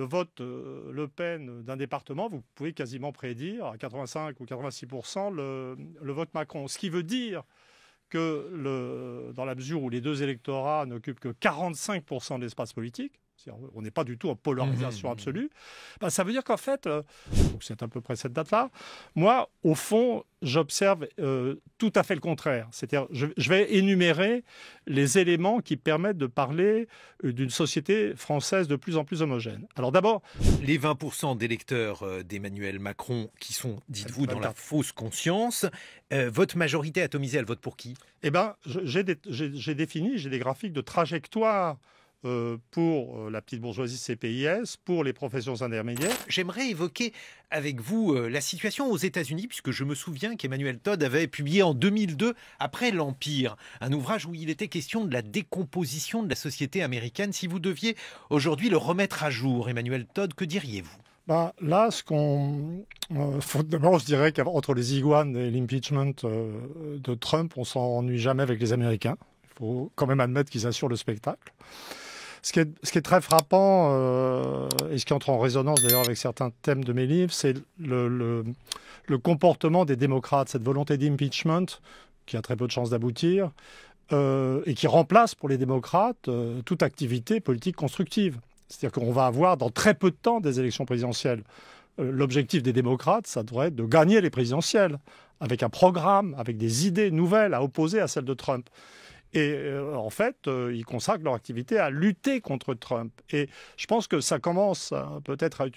le vote Le Pen d'un département, vous pouvez quasiment prédire à 85 ou 86% le vote Macron. Ce qui veut dire que dans la mesure où les deux électorats n'occupent que 45% de l'espace politique, on n'est pas du tout en polarisation absolue, ben ça veut dire qu'en fait, donc c'est à peu près cette date-là, moi, au fond, j'observe tout à fait le contraire. C'est-à-dire, je vais énumérer les éléments qui permettent de parler d'une société française de plus en plus homogène. Alors d'abord... Les 20% d'électeurs d'Emmanuel Macron qui sont, dites-vous, dans la fausse conscience, votre majorité atomisée, elle vote pour qui? Eh bien, j'ai des graphiques de trajectoire pour la petite bourgeoisie CPIS, pour les professions intermédiaires. J'aimerais évoquer avec vous la situation aux États-Unis, puisque je me souviens qu'Emmanuel Todd avait publié en 2002, après l'Empire, un ouvrage où il était question de la décomposition de la société américaine. Si vous deviez aujourd'hui le remettre à jour, Emmanuel Todd, que diriez-vous? Ben, là, d'abord, je dirais qu'entre les iguanes et l'impeachment de Trump, on s'ennuie jamais avec les Américains. Il faut quand même admettre qu'ils assurent le spectacle. Ce qui est très frappant, et ce qui entre en résonance d'ailleurs avec certains thèmes de mes livres, c'est le comportement des démocrates, cette volonté d'impeachment, qui a très peu de chances d'aboutir, et qui remplace pour les démocrates toute activité politique constructive. C'est-à-dire qu'on va avoir dans très peu de temps des élections présidentielles. L'objectif des démocrates, ça devrait être de gagner les présidentielles, avec un programme, avec des idées nouvelles à opposer à celles de Trump. Et en fait, ils consacrent leur activité à lutter contre Trump. Et je pense que ça commence peut-être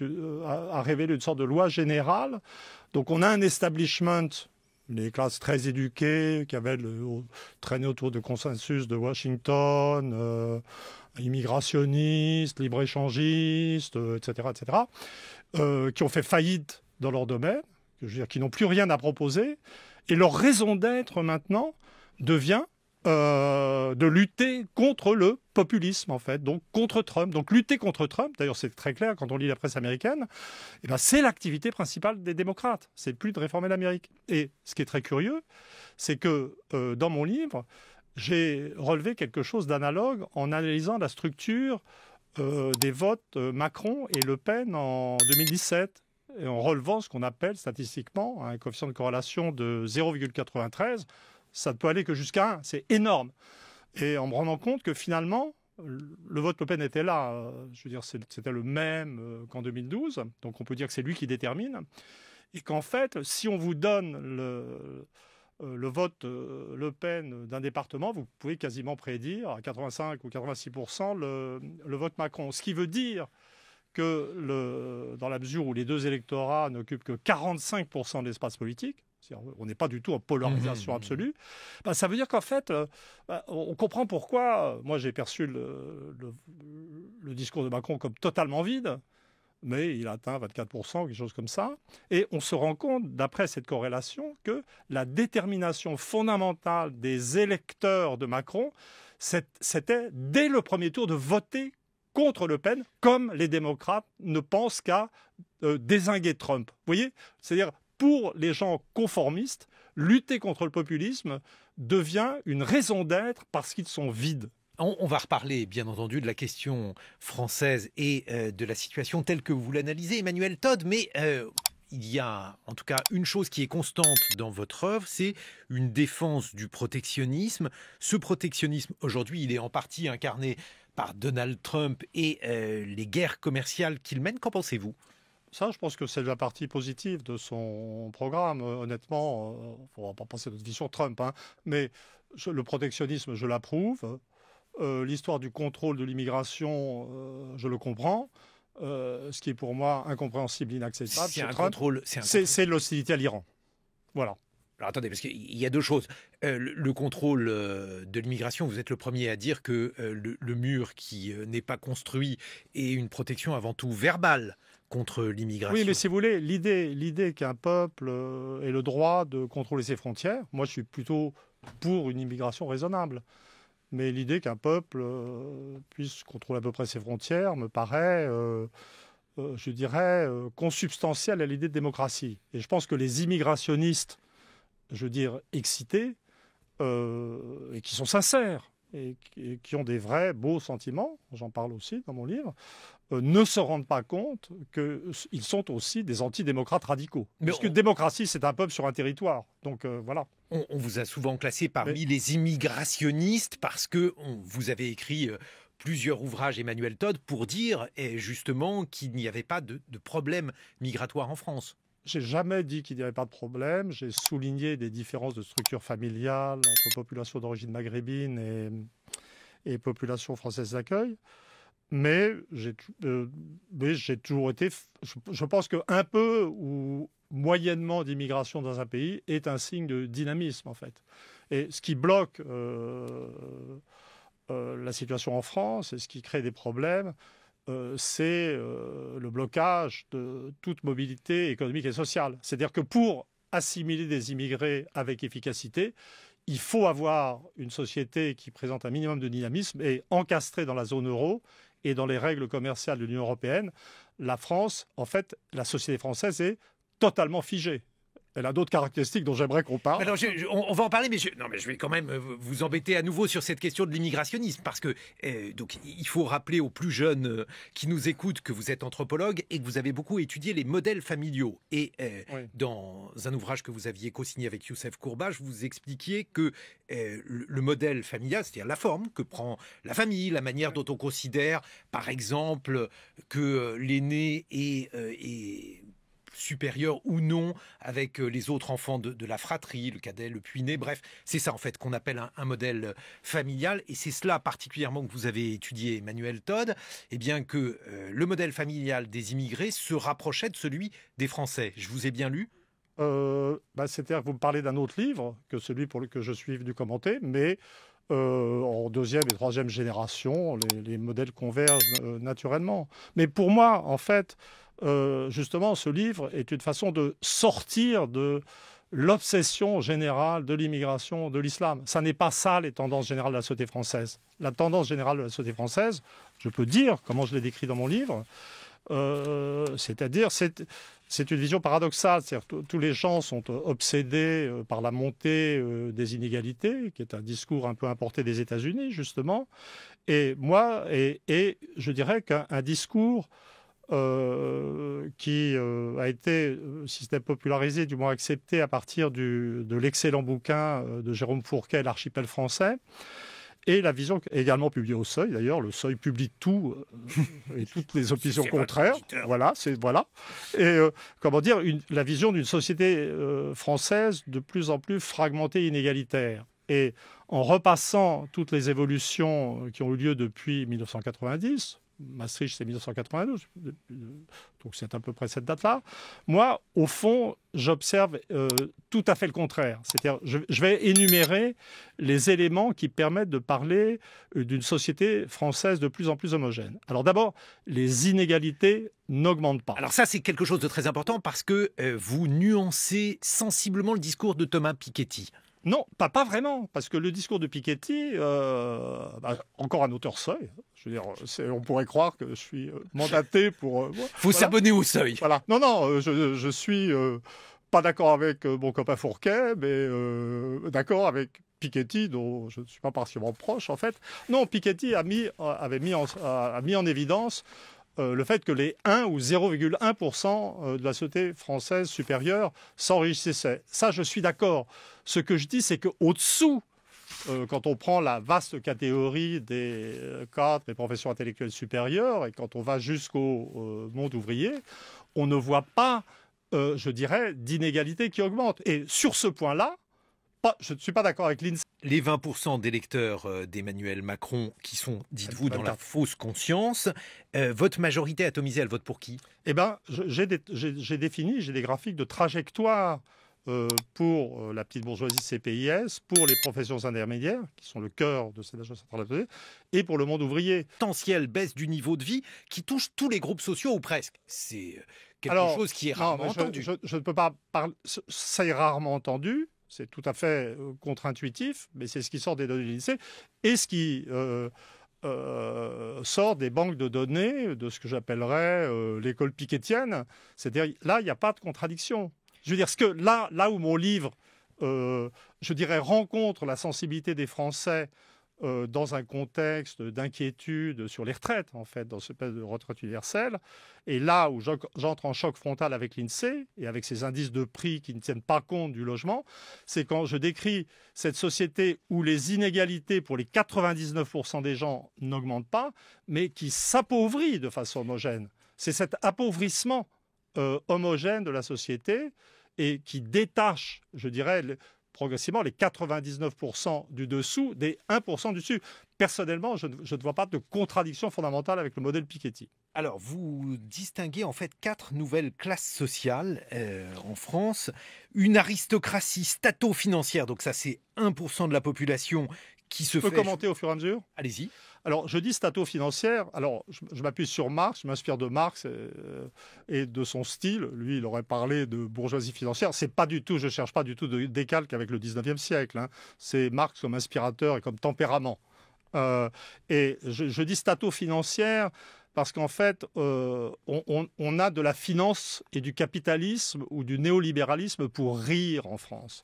à révéler une sorte de loi générale. Donc on a un establishment, les classes très éduquées, qui avaient traîné autour du consensus de Washington, immigrationnistes, libre-échangistes, etc., qui ont fait faillite dans leur domaine, je veux dire, qui n'ont plus rien à proposer. Et leur raison d'être maintenant devient de lutter contre le populisme, en fait, donc contre Trump. Donc lutter contre Trump, d'ailleurs c'est très clair quand on lit la presse américaine, eh ben, c'est l'activité principale des démocrates. C'est plus de réformer l'Amérique. Et ce qui est très curieux, c'est que dans mon livre, j'ai relevé quelque chose d'analogue en analysant la structure des votes Macron et Le Pen en 2017. Et en relevant ce qu'on appelle statistiquement un coefficient de corrélation de 0,93, ça ne peut aller que jusqu'à 1, c'est énorme. Et en me rendant compte que finalement, le vote Le Pen était là, je veux dire, c'était le même qu'en 2012, donc on peut dire que c'est lui qui détermine, et qu'en fait, si on vous donne le vote Le Pen d'un département, vous pouvez quasiment prédire à 85 ou 86% le vote Macron. Ce qui veut dire que dans la mesure où les deux électorats n'occupent que 45% de l'espace politique, on n'est pas du tout en polarisation absolue, ben, ça veut dire qu'en fait, on comprend pourquoi, moi j'ai perçu le discours de Macron comme totalement vide, mais il a atteint 24%, quelque chose comme ça, et on se rend compte, d'après cette corrélation, que la détermination fondamentale des électeurs de Macron, c'était dès le premier tour de voter contre Le Pen, comme les démocrates ne pensent qu'à dézinguer Trump. Vous voyez ? C'est-à-dire, pour les gens conformistes, lutter contre le populisme devient une raison d'être parce qu'ils sont vides. On va reparler, bien entendu, de la question française et de la situation telle que vous l'analysez, Emmanuel Todd, mais il y a en tout cas une chose qui est constante dans votre œuvre, c'est une défense du protectionnisme. Ce protectionnisme, aujourd'hui, il est en partie incarné par Donald Trump et les guerres commerciales qu'il mène. Qu'en pensez-vous ? Ça, je pense que c'est la partie positive de son programme. Honnêtement, on ne va pas passer notre vie sur Trump, hein, mais le protectionnisme, je l'approuve. L'histoire du contrôle de l'immigration, je le comprends. Ce qui est pour moi incompréhensible, inacceptable, c'est l'hostilité à l'Iran. Voilà. Alors attendez, parce qu'il y a deux choses. Le contrôle de l'immigration, vous êtes le premier à dire que le mur qui n'est pas construit est une protection avant tout verbale contre l'immigration. Oui, mais si vous voulez, l'idée qu'un peuple ait le droit de contrôler ses frontières, moi je suis plutôt pour une immigration raisonnable. Mais l'idée qu'un peuple puisse contrôler à peu près ses frontières me paraît, je dirais, consubstantielle à l'idée de démocratie. Et je pense que les immigrationnistes, je veux dire, excités, et qui sont sincères, et qui ont des vrais beaux sentiments, j'en parle aussi dans mon livre, ne se rendent pas compte qu'ils sont aussi des antidémocrates radicaux. Parce que démocratie, c'est un peuple sur un territoire. Donc voilà. On vous a souvent classé parmi les immigrationnistes parce que vous avez écrit plusieurs ouvrages, Emmanuel Todd, pour dire justement qu'il n'y avait pas de problème migratoire en France. J'ai jamais dit qu'il n'y avait pas de problème. J'ai souligné des différences de structure familiale entre population d'origine maghrébine et population française d'accueil. Mais j'ai toujours été... Je pense qu'un peu ou moyennement d'immigration dans un pays est un signe de dynamisme, en fait. Et ce qui bloque la situation en France et ce qui crée des problèmes, c'est le blocage de toute mobilité économique et sociale. C'est-à-dire que pour assimiler des immigrés avec efficacité, il faut avoir une société qui présente un minimum de dynamisme et encastrée dans la zone euro et dans les règles commerciales de l'Union européenne. La France, en fait, la société française est totalement figée. Elle a d'autres caractéristiques dont j'aimerais qu'on parle. Alors, on va en parler, mais je vais quand même vous embêter à nouveau sur cette question de l'immigrationnisme, parce que donc, il faut rappeler aux plus jeunes qui nous écoutent que vous êtes anthropologue et que vous avez beaucoup étudié les modèles familiaux. Et oui. Dans un ouvrage que vous aviez co-signé avec Youssef Kourbache, vous expliquiez que le modèle familial, c'est-à-dire la forme que prend la famille, la manière dont on considère, par exemple, que l'aîné est supérieur ou non avec les autres enfants de la fratrie, le cadet, le puîné, bref, c'est ça en fait qu'on appelle un modèle familial, et c'est cela particulièrement que vous avez étudié, Emmanuel Todd, et bien que le modèle familial des immigrés se rapprochait de celui des Français. Je vous ai bien lu? C'est-à-dire que vous me parlez d'un autre livre que celui pour lequel je suis venu commenter, mais en deuxième et troisième génération, les modèles convergent naturellement. Mais pour moi, en fait, justement, ce livre est une façon de sortir de l'obsession générale de l'immigration de l'islam. Ça n'est pas ça les tendances générales de la société française. La tendance générale de la société française, je peux dire, comment je l'ai décrit dans mon livre, c'est-à-dire c'est une vision paradoxale. C'est-à-dire tous les gens sont obsédés par la montée des inégalités, qui est un discours un peu importé des États-Unis, justement. Et moi, et je dirais qu'un discours qui a été, si ce n'est popularisé, du moins accepté à partir de l'excellent bouquin de Jérôme Fourquet, L'Archipel français, et la vision également publiée au Seuil. D'ailleurs, le Seuil publie tout et toutes les opinions contraires. Voilà. Et comment dire, la vision d'une société française de plus en plus fragmentée et inégalitaire. Et en repassant toutes les évolutions qui ont eu lieu depuis 1990, Maastricht, c'est 1992, donc c'est à peu près cette date-là. Moi, au fond, j'observe tout à fait le contraire. C'est-à-dire, je vais énumérer les éléments qui permettent de parler d'une société française de plus en plus homogène. Alors d'abord, les inégalités n'augmentent pas. Alors ça, c'est quelque chose de très important parce que vous nuancez sensiblement le discours de Thomas Piketty. Non, pas vraiment, parce que le discours de Piketty, encore un auteur Seuil. Je veux dire, on pourrait croire que je suis mandaté pour... faut s'abonner au Seuil. Voilà. Non, je suis pas d'accord avec mon copain Fourquet, mais d'accord avec Piketty, dont je ne suis pas particulièrement proche, en fait. Non, Piketty avait mis en évidence le fait que les 1 ou 0,1% de la société française supérieure s'enrichissaient. Ça, je suis d'accord. Ce que je dis, c'est qu'au-dessous, quand on prend la vaste catégorie des cadres des professions intellectuelles supérieures et quand on va jusqu'au monde ouvrier, on ne voit pas, je dirais, d'inégalité qui augmente. Et sur ce point-là, je ne suis pas d'accord avec l'INSEE. Les 20% d'électeurs d'Emmanuel Macron qui sont, dites-vous, dans la fausse conscience, votre majorité atomisée, elle vote pour qui? Eh bien, j'ai des graphiques de trajectoire pour la petite bourgeoisie CPIS, pour les professions intermédiaires, qui sont le cœur de cette agence centrale, et pour le monde ouvrier. Potentielle baisse du niveau de vie qui touche tous les groupes sociaux, ou presque. C'est quelque chose qui est rarement entendu. Je ne peux pas parler... Ça est rarement entendu. C'est tout à fait contre-intuitif, mais c'est ce qui sort des données de l'INSEE et ce qui sort des banques de données de ce que j'appellerais l'école pikettienne. C'est-à-dire, là, il n'y a pas de contradiction. Je veux dire, là où mon livre, je dirais, rencontre la sensibilité des Français dans un contexte d'inquiétude sur les retraites, en fait, dans ce pays de retraite universelle. Et là où j'entre en choc frontal avec l'INSEE et avec ces indices de prix qui ne tiennent pas compte du logement, c'est quand je décris cette société où les inégalités pour les 99% des gens n'augmentent pas, mais qui s'appauvrit de façon homogène. C'est cet appauvrissement homogène de la société et qui détache, je dirais, progressivement les 99% du dessous des 1% du dessus. Personnellement, je ne vois pas de contradiction fondamentale avec le modèle Piketty. Alors, vous distinguez en fait 4 nouvelles classes sociales en France. Une aristocratie stato-financière, donc ça c'est 1% de la population qui se fait... Je peux commenter au fur et à mesure ? Allez-y. Alors, je dis stato-financière. Alors, je m'appuie sur Marx, je m'inspire de Marx et de son style. Lui, il aurait parlé de bourgeoisie financière. C'est pas du tout, je cherche pas du tout de décalque avec le 19e siècle. Hein. C'est Marx comme inspirateur et comme tempérament. Et je dis stato-financière parce qu'en fait, on a de la finance et du capitalisme ou du néolibéralisme pour rire en France.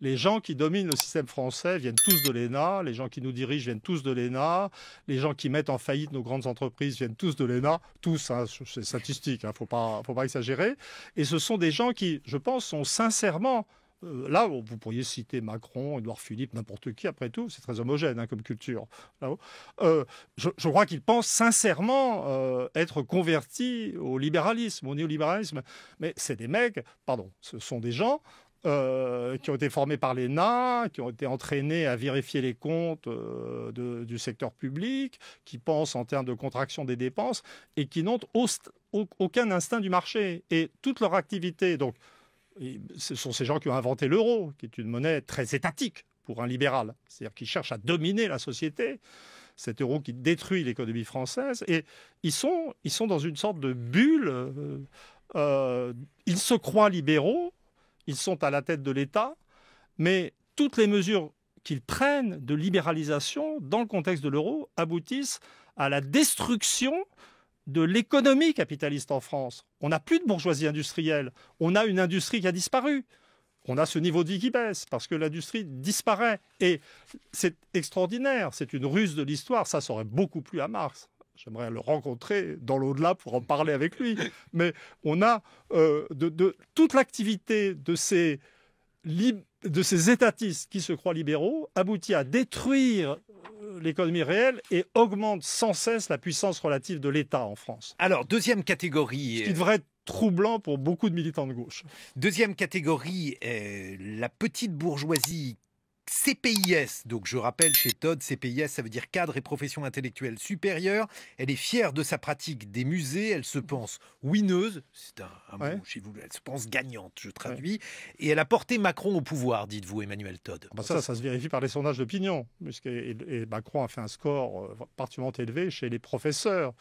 Les gens qui dominent le système français viennent tous de l'ENA, les gens qui nous dirigent viennent tous de l'ENA, les gens qui mettent en faillite nos grandes entreprises viennent tous de l'ENA, tous, hein, c'est statistique, faut pas exagérer. Et ce sont des gens qui, je pense, sont sincèrement... là, vous pourriez citer Macron, Édouard Philippe, n'importe qui, après tout, c'est très homogène hein, comme culture. Je crois qu'ils pensent sincèrement être convertis au libéralisme, au néolibéralisme. Mais c'est des mecs, pardon, ce sont des gens qui ont été formés par l'ENA, qui ont été entraînés à vérifier les comptes du secteur public, qui pensent en termes de contraction des dépenses et qui n'ont aucun instinct du marché. Et toute leur activité, donc, ce sont ces gens qui ont inventé l'euro, qui est une monnaie très étatique pour un libéral, c'est-à-dire qui cherche à dominer la société, cet euro qui détruit l'économie française. Et ils sont dans une sorte de bulle. Ils se croient libéraux, ils sont à la tête de l'État, mais toutes les mesures qu'ils prennent de libéralisation dans le contexte de l'euro aboutissent à la destruction de l'économie capitaliste en France. On n'a plus de bourgeoisie industrielle, on a une industrie qui a disparu. On a ce niveau de vie qui baisse parce que l'industrie disparaît. Et c'est extraordinaire, c'est une ruse de l'histoire, ça aurait beaucoup plu à Marx. J'aimerais le rencontrer dans l'au-delà pour en parler avec lui. Mais on a toute l'activité de ces étatistes qui se croient libéraux aboutit à détruire l'économie réelle et augmente sans cesse la puissance relative de l'État en France. Alors, deuxième catégorie... Ce qui devrait être troublant pour beaucoup de militants de gauche. Deuxième catégorie, la petite bourgeoisie CPIS, donc je rappelle chez Todd, CPIS, ça veut dire cadre et profession intellectuelle supérieure. Elle est fière de sa pratique des musées, elle se pense winneuse, c'est un mot chez vous, elle se pense gagnante, je traduis, et elle a porté Macron au pouvoir, dites-vous, Emmanuel Todd. Ça se vérifie par les sondages d'opinion, et Macron a fait un score particulièrement élevé chez les professeurs,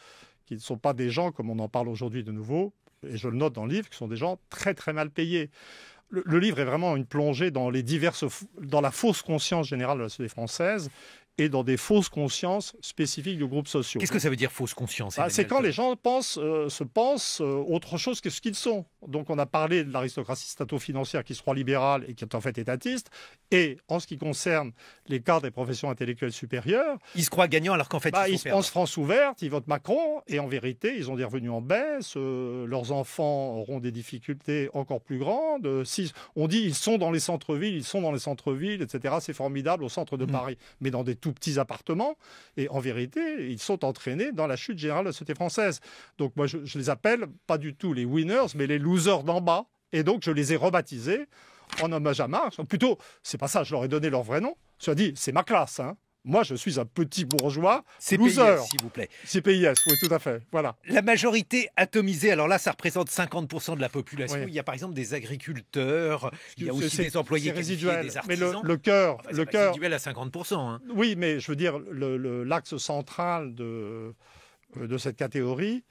qui ne sont pas des gens, comme on en parle aujourd'hui de nouveau, et je le note dans le livre, qui sont des gens très très mal payés. Le livre est vraiment une plongée dans la fausse conscience générale de la société française et dans des fausses consciences spécifiques de groupes sociaux. Qu'est-ce que ça veut dire fausse conscience? C'est quand les gens se pensent autre chose que ce qu'ils sont. Donc on a parlé de l'aristocratie stato-financière qui se croit libérale et qui est en fait étatiste. Et en ce qui concerne les cadres des professions intellectuelles supérieures... Ils se croient gagnants alors qu'en fait ils se pensent France ouverte, ils votent Macron et en vérité ils ont des revenus en baisse, leurs enfants auront des difficultés encore plus grandes. On dit ils sont dans les centres-villes, etc. C'est formidable au centre de Paris, mais dans des tout petits appartements. Et en vérité, ils sont entraînés dans la chute générale de la société française. Donc moi, je les appelle pas du tout les winners, mais les losers d'en bas. Et donc, je les ai rebaptisés en hommage à Marx. Plutôt, c'est pas ça, je leur ai donné leur vrai nom. Soit dit, c'est ma classe, hein. Moi, je suis un petit bourgeois loser. CPIS, s'il vous plaît. CPIS, oui, tout à fait. Voilà. La majorité atomisée, alors là, ça représente 50% de la population. Oui. Il y a par exemple des agriculteurs, il y a aussi des employés qualifiés, des artisans. Mais le cœur... résiduel à 50%. Hein. Oui, mais je veux dire, l'axe central de cette catégorie,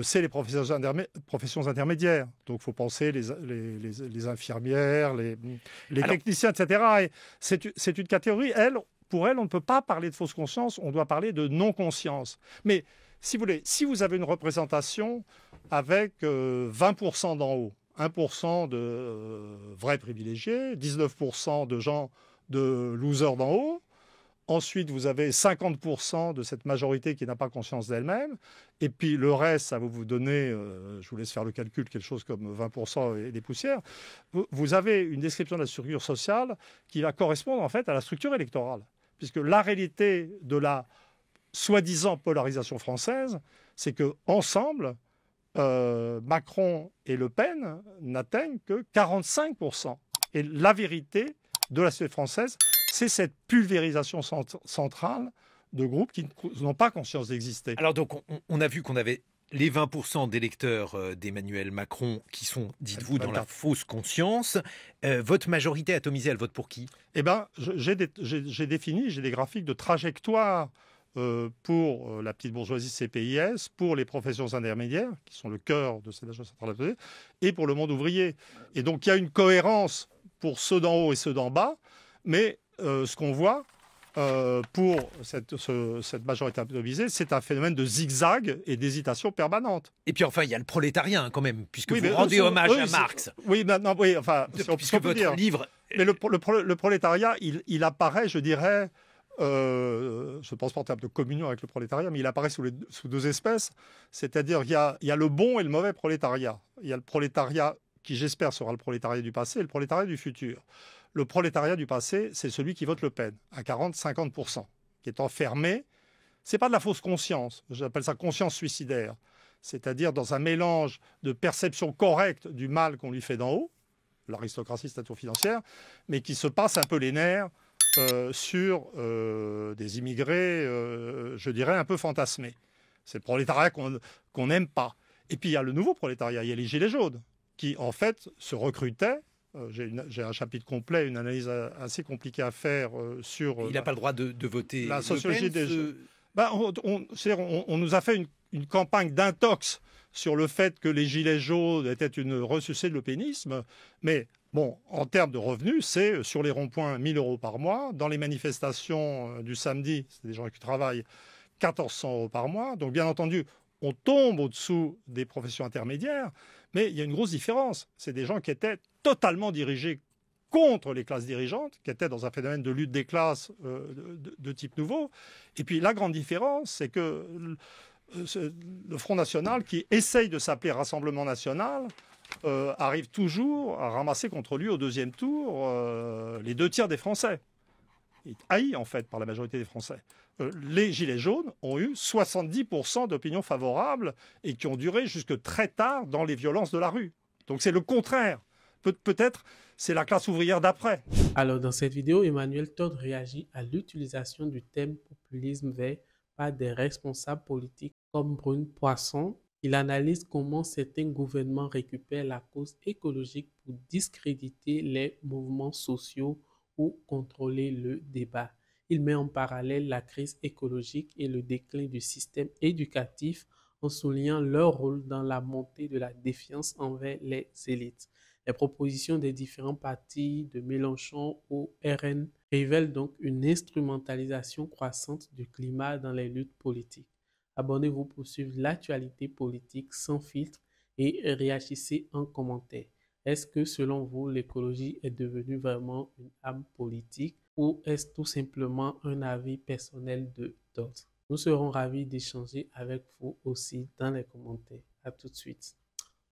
c'est les professions intermédiaires. Donc, il faut penser les infirmières, les techniciens, etc. Et c'est une catégorie, pour elle, on ne peut pas parler de fausse conscience, on doit parler de non-conscience. Mais, si vous voulez, si vous avez une représentation avec 20% d'en haut, 1% de vrais privilégiés, 19% de gens de losers d'en haut, Ensuite, vous avez 50% de cette majorité qui n'a pas conscience d'elle-même. Et puis le reste, ça va vous donner, je vous laisse faire le calcul, quelque chose comme 20% et des poussières. Vous avez une description de la structure sociale qui va correspondre en fait à la structure électorale. Puisque la réalité de la soi-disant polarisation française, c'est que ensemble, Macron et Le Pen n'atteignent que 45%. Et la vérité de la société française, c'est cette pulvérisation centrale de groupes qui n'ont pas conscience d'exister. Alors donc, on a vu qu'on avait les 20% d'électeurs d'Emmanuel Macron qui sont, dites-vous, dans la fausse conscience. Votre majorité atomisée, elle vote pour qui? Eh bien, j'ai des graphiques de trajectoire pour la petite bourgeoisie CPIS, pour les professions intermédiaires, qui sont le cœur de cette agence centrale, et pour le monde ouvrier. Et donc, il y a une cohérence pour ceux d'en haut et ceux d'en bas, mais ce qu'on voit pour cette majorité atomisée, c'est un phénomène de zigzag et d'hésitation permanente. Et puis enfin, il y a le prolétariat hein, quand même, puisque vous rendez hommage à Marx. Oui, maintenant, oui, enfin, puisque votre livre... Mais le prolétariat, il apparaît, je dirais, je ne pense pas en termes de communion avec le prolétariat, mais il apparaît sous deux espèces. C'est-à-dire qu'il y a le bon et le mauvais prolétariat. Il y a le prolétariat qui, j'espère, sera le prolétariat du passé et le prolétariat du futur. Le prolétariat du passé, c'est celui qui vote Le Pen, à 40-50%, qui est enfermé. Ce n'est pas de la fausse conscience, j'appelle ça conscience suicidaire. C'est-à-dire dans un mélange de perception correcte du mal qu'on lui fait d'en haut, l'aristocratie, stature financière, mais qui se passe un peu les nerfs sur des immigrés, je dirais, un peu fantasmés. C'est le prolétariat qu'on n'aime pas. Et puis il y a le nouveau prolétariat, il y a les gilets jaunes, qui en fait se recrutaient. J'ai un chapitre complet, une analyse assez compliquée à faire sur... Il n'a pas le droit de voter la sociologie des jeunes. On nous a fait une campagne d'intox sur le fait que les gilets jaunes étaient une ressucée de l'eupénisme. Mais bon, en termes de revenus, c'est sur les ronds-points 1 000 € par mois. Dans les manifestations du samedi, c'est des gens qui travaillent, 1 400 € par mois. Donc bien entendu, on tombe au-dessous des professions intermédiaires. Mais il y a une grosse différence. C'est des gens qui étaient totalement dirigés contre les classes dirigeantes, qui étaient dans un phénomène de lutte des classes de type nouveau. Et puis la grande différence, c'est que le Front National, qui essaye de s'appeler Rassemblement National, arrive toujours à ramasser contre lui au deuxième tour les 2 tiers des Français. Il est haï en fait par la majorité des Français. Les Gilets jaunes ont eu 70% d'opinions favorables et qui ont duré jusque très tard dans les violences de la rue. Donc c'est le contraire. Peut-être c'est la classe ouvrière d'après. Alors dans cette vidéo, Emmanuel Todd réagit à l'utilisation du thème populisme vert par des responsables politiques comme Brune Poisson. Il analyse comment certains gouvernements récupèrent la cause écologique pour discréditer les mouvements sociaux ou contrôler le débat. Il met en parallèle la crise écologique et le déclin du système éducatif en soulignant leur rôle dans la montée de la défiance envers les élites. Les propositions des différents partis de Mélenchon au RN révèlent donc une instrumentalisation croissante du climat dans les luttes politiques. Abonnez-vous pour suivre l'actualité politique sans filtre et réagissez en commentaire. Est-ce que selon vous, l'écologie est devenue vraiment une âme politique ou est-ce tout simplement un avis personnel de d'autres? Nous serons ravis d'échanger avec vous aussi dans les commentaires. À tout de suite.